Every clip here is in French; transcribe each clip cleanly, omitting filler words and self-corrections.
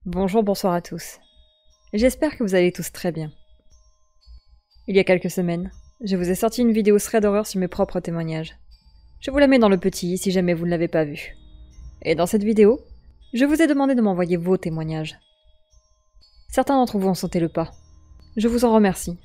Bonjour, bonsoir à tous. J'espère que vous allez tous très bien. Il y a quelques semaines, je vous ai sorti une vidéo thread d'horreur sur mes propres témoignages. Je vous la mets dans le petit si jamais vous ne l'avez pas vue. Et dans cette vidéo, je vous ai demandé de m'envoyer vos témoignages. Certains d'entre vous ont sauté le pas. Je vous en remercie.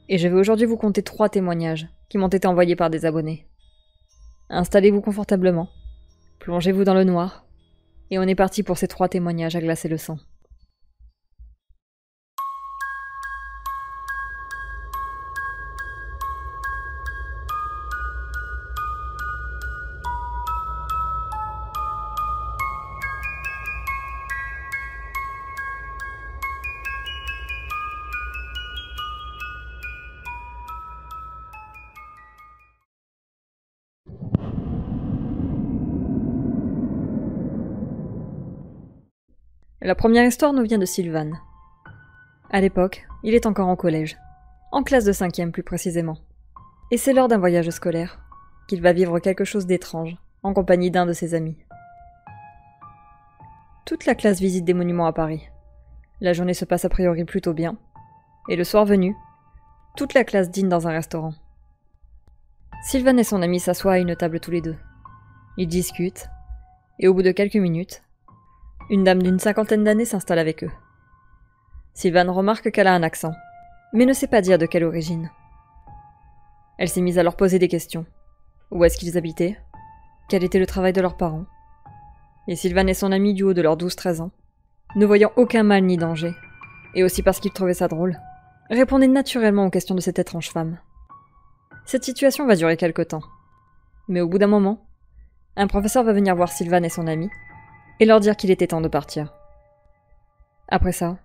Et je vais aujourd'hui vous conter 3 témoignages qui m'ont été envoyés par des abonnés. Installez-vous confortablement, plongez-vous dans le noir, et on est parti pour ces 3 témoignages à glacer le sang. La première histoire nous vient de Sylvan. À l'époque, il est encore en collège, en classe de 5e plus précisément. Et c'est lors d'un voyage scolaire qu'il va vivre quelque chose d'étrange en compagnie d'un de ses amis. Toute la classe visite des monuments à Paris. La journée se passe a priori plutôt bien, et le soir venu, toute la classe dîne dans un restaurant. Sylvan et son ami s'assoient à une table tous les deux. Ils discutent, et au bout de quelques minutes, une dame d'une 50aine d'années s'installe avec eux. Sylvan remarque qu'elle a un accent, mais ne sait pas dire de quelle origine. Elle s'est mise à leur poser des questions. Où est-ce qu'ils habitaient? Quel était le travail de leurs parents? Et Sylvan et son ami du haut de leurs 12-13 ans, ne voyant aucun mal ni danger, et aussi parce qu'ils trouvaient ça drôle, répondaient naturellement aux questions de cette étrange femme. Cette situation va durer quelque temps. Mais au bout d'un moment, un professeur va venir voir Sylvan et son ami, et leur dire qu'il était temps de partir. Après ça,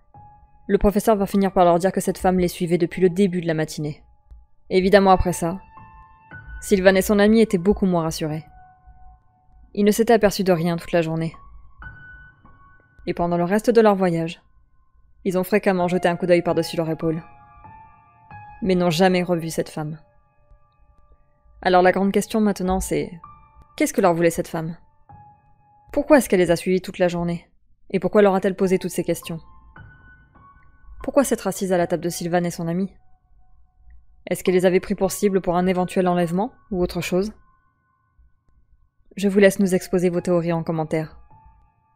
le professeur va finir par leur dire que cette femme les suivait depuis le début de la matinée. Évidemment après ça, Sylvan et son ami étaient beaucoup moins rassurés. Ils ne s'étaient aperçus de rien toute la journée. Et pendant le reste de leur voyage, ils ont fréquemment jeté un coup d'œil par-dessus leur épaule. Mais n'ont jamais revu cette femme. Alors la grande question maintenant c'est... Qu'est-ce que leur voulait cette femme? Pourquoi est-ce qu'elle les a suivis toute la journée? Et pourquoi leur a-t-elle posé toutes ces questions? Pourquoi s'être assise à la table de Sylvan et son ami? Est-ce qu'elle les avait pris pour cible pour un éventuel enlèvement, ou autre chose? Je vous laisse nous exposer vos théories en commentaire.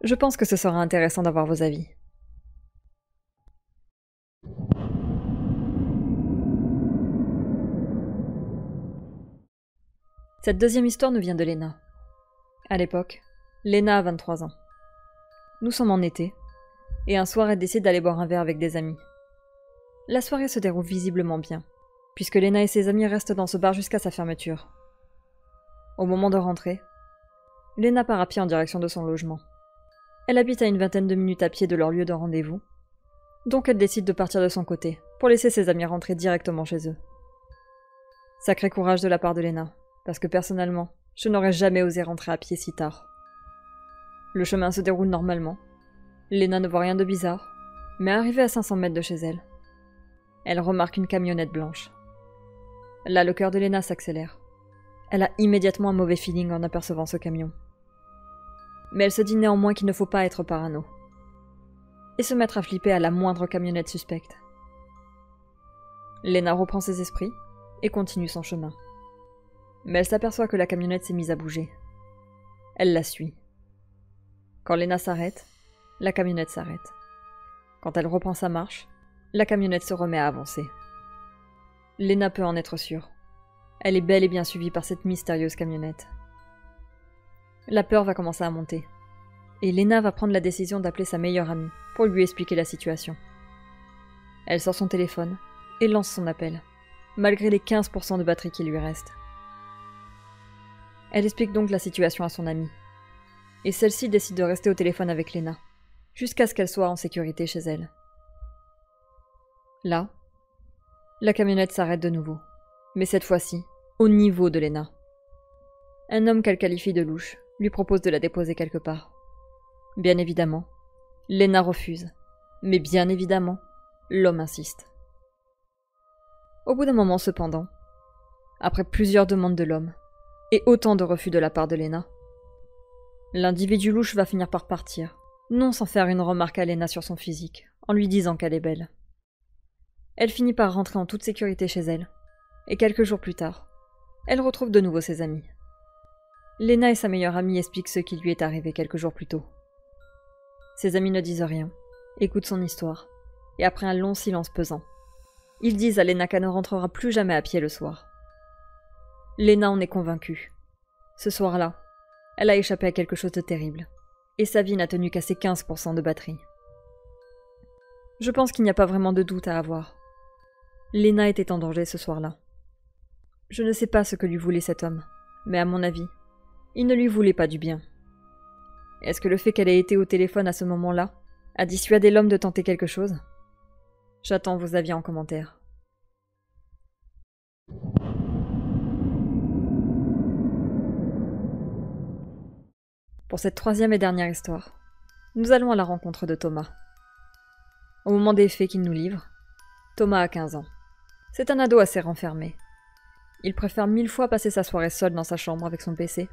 Je pense que ce sera intéressant d'avoir vos avis. Cette deuxième histoire nous vient de Léna. À l'époque, Léna a 23 ans. Nous sommes en été, et un soir elle décide d'aller boire un verre avec des amis. La soirée se déroule visiblement bien, puisque Léna et ses amis restent dans ce bar jusqu'à sa fermeture. Au moment de rentrer, Léna part à pied en direction de son logement. Elle habite à une 20aine de minutes à pied de leur lieu de rendez-vous, donc elle décide de partir de son côté, pour laisser ses amis rentrer directement chez eux. Sacré courage de la part de Léna, parce que personnellement, je n'aurais jamais osé rentrer à pied si tard. Le chemin se déroule normalement. Léna ne voit rien de bizarre, mais arrivée à 500 mètres de chez elle, elle remarque une camionnette blanche. Là, le cœur de Léna s'accélère. Elle a immédiatement un mauvais feeling en apercevant ce camion. Mais elle se dit néanmoins qu'il ne faut pas être parano, et se mettre à flipper à la moindre camionnette suspecte. Léna reprend ses esprits et continue son chemin. Mais elle s'aperçoit que la camionnette s'est mise à bouger. Elle la suit. Quand Léna s'arrête, la camionnette s'arrête. Quand elle reprend sa marche, la camionnette se remet à avancer. Léna peut en être sûre. Elle est bel et bien suivie par cette mystérieuse camionnette. La peur va commencer à monter, et Léna va prendre la décision d'appeler sa meilleure amie pour lui expliquer la situation. Elle sort son téléphone et lance son appel, malgré les 15% de batterie qui lui restent. Elle explique donc la situation à son amie, et celle-ci décide de rester au téléphone avec Léna, jusqu'à ce qu'elle soit en sécurité chez elle. Là, la camionnette s'arrête de nouveau, mais cette fois-ci, au niveau de Léna. Un homme qu'elle qualifie de louche lui propose de la déposer quelque part. Bien évidemment, Léna refuse, mais bien évidemment, l'homme insiste. Au bout d'un moment cependant, après plusieurs demandes de l'homme, et autant de refus de la part de Léna, l'individu louche va finir par partir, non sans faire une remarque à Lena sur son physique, en lui disant qu'elle est belle. Elle finit par rentrer en toute sécurité chez elle, et quelques jours plus tard, elle retrouve de nouveau ses amis. Lena et sa meilleure amie expliquent ce qui lui est arrivé quelques jours plus tôt. Ses amis ne disent rien, écoutent son histoire, et après un long silence pesant, ils disent à Lena qu'elle ne rentrera plus jamais à pied le soir. Lena en est convaincue. Ce soir-là, elle a échappé à quelque chose de terrible, et sa vie n'a tenu qu'à ses 15% de batterie. Je pense qu'il n'y a pas vraiment de doute à avoir. Lena était en danger ce soir-là. Je ne sais pas ce que lui voulait cet homme, mais à mon avis, il ne lui voulait pas du bien. Est-ce que le fait qu'elle ait été au téléphone à ce moment-là a dissuadé l'homme de tenter quelque chose? J'attends vos avis en commentaire. Pour cette troisième et dernière histoire, nous allons à la rencontre de Thomas. Au moment des faits qu'il nous livre, Thomas a 15 ans. C'est un ado assez renfermé. Il préfère 1000 fois passer sa soirée seul dans sa chambre avec son PC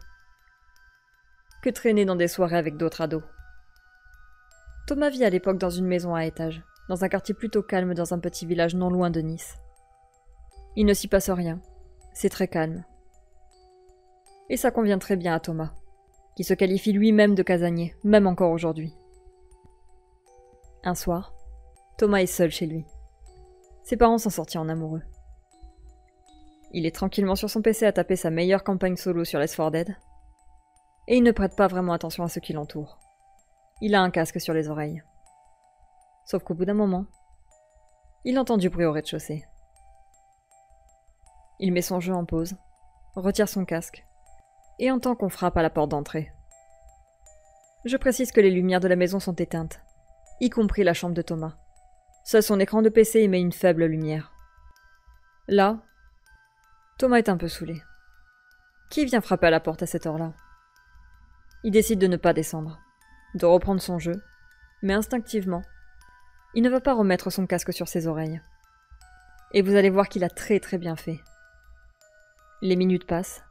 que traîner dans des soirées avec d'autres ados. Thomas vit à l'époque dans une maison à étage, dans un quartier plutôt calme dans un petit village non loin de Nice. Il ne s'y passe rien, c'est très calme. Et ça convient très bien à Thomas, qui se qualifie lui-même de casanier, même encore aujourd'hui. Un soir, Thomas est seul chez lui. Ses parents sont sortis en amoureux. Il est tranquillement sur son PC à taper sa meilleure campagne solo sur Left 4 Dead, et il ne prête pas vraiment attention à ce qui l'entoure. Il a un casque sur les oreilles. Sauf qu'au bout d'un moment, il entend du bruit au rez-de-chaussée. Il met son jeu en pause, retire son casque, et entend qu'on frappe à la porte d'entrée. Je précise que les lumières de la maison sont éteintes, y compris la chambre de Thomas. Seul son écran de PC émet une faible lumière. Là, Thomas est un peu saoulé. Qui vient frapper à la porte à cette heure-là? Il décide de ne pas descendre, de reprendre son jeu, mais instinctivement, il ne va pas remettre son casque sur ses oreilles. Et vous allez voir qu'il a très très bien fait. Les minutes passent,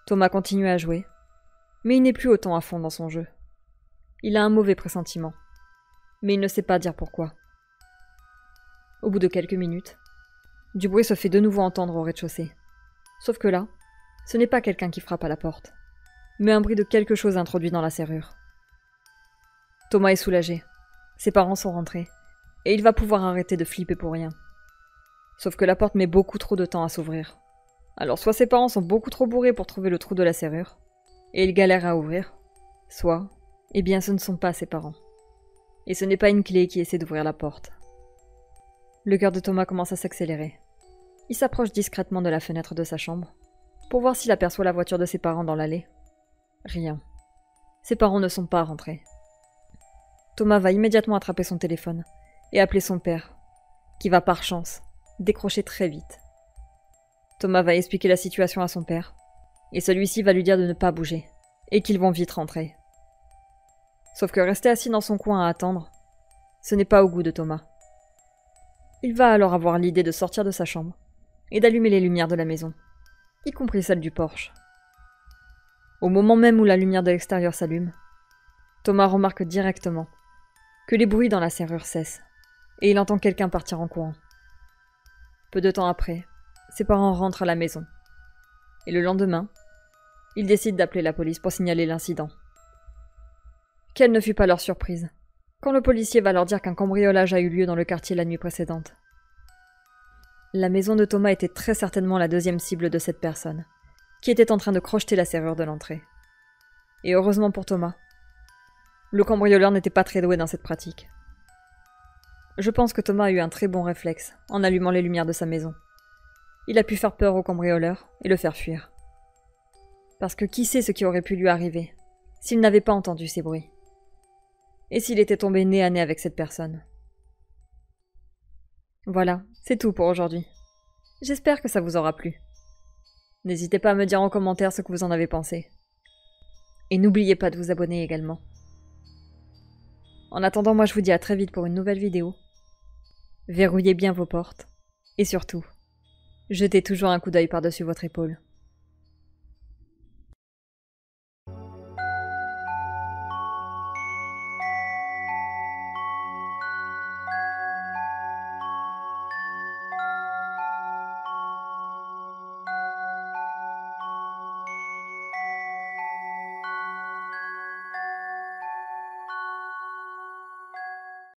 Thomas continue à jouer, mais il n'est plus autant à fond dans son jeu. Il a un mauvais pressentiment, mais il ne sait pas dire pourquoi. Au bout de quelques minutes, du bruit se fait de nouveau entendre au rez-de-chaussée. Sauf que là, ce n'est pas quelqu'un qui frappe à la porte, mais un bruit de quelque chose introduit dans la serrure. Thomas est soulagé. Ses parents sont rentrés, et il va pouvoir arrêter de flipper pour rien. Sauf que la porte met beaucoup trop de temps à s'ouvrir. Alors soit ses parents sont beaucoup trop bourrés pour trouver le trou de la serrure, et ils galèrent à ouvrir, soit, eh bien ce ne sont pas ses parents. Et ce n'est pas une clé qui essaie d'ouvrir la porte. Le cœur de Thomas commence à s'accélérer. Il s'approche discrètement de la fenêtre de sa chambre, pour voir s'il aperçoit la voiture de ses parents dans l'allée. Rien. Ses parents ne sont pas rentrés. Thomas va immédiatement attraper son téléphone et appeler son père, qui va par chance décrocher très vite. Thomas va expliquer la situation à son père, et celui-ci va lui dire de ne pas bouger, et qu'ils vont vite rentrer. Sauf que rester assis dans son coin à attendre, ce n'est pas au goût de Thomas. Il va alors avoir l'idée de sortir de sa chambre et d'allumer les lumières de la maison, y compris celle du porche. Au moment même où la lumière de l'extérieur s'allume, Thomas remarque directement que les bruits dans la serrure cessent, et il entend quelqu'un partir en courant. Peu de temps après, ses parents rentrent à la maison, et le lendemain, il décide d'appeler la police pour signaler l'incident. Quelle ne fut pas leur surprise quand le policier va leur dire qu'un cambriolage a eu lieu dans le quartier la nuit précédente. La maison de Thomas était très certainement la deuxième cible de cette personne, qui était en train de crocheter la serrure de l'entrée. Et heureusement pour Thomas, le cambrioleur n'était pas très doué dans cette pratique. Je pense que Thomas a eu un très bon réflexe en allumant les lumières de sa maison. Il a pu faire peur au cambrioleur et le faire fuir. Parce que qui sait ce qui aurait pu lui arriver s'il n'avait pas entendu ces bruits? Et s'il était tombé nez à nez avec cette personne? Voilà, c'est tout pour aujourd'hui. J'espère que ça vous aura plu. N'hésitez pas à me dire en commentaire ce que vous en avez pensé. Et n'oubliez pas de vous abonner également. En attendant, moi je vous dis à très vite pour une nouvelle vidéo. Verrouillez bien vos portes. Et surtout, jetez toujours un coup d'œil par-dessus votre épaule.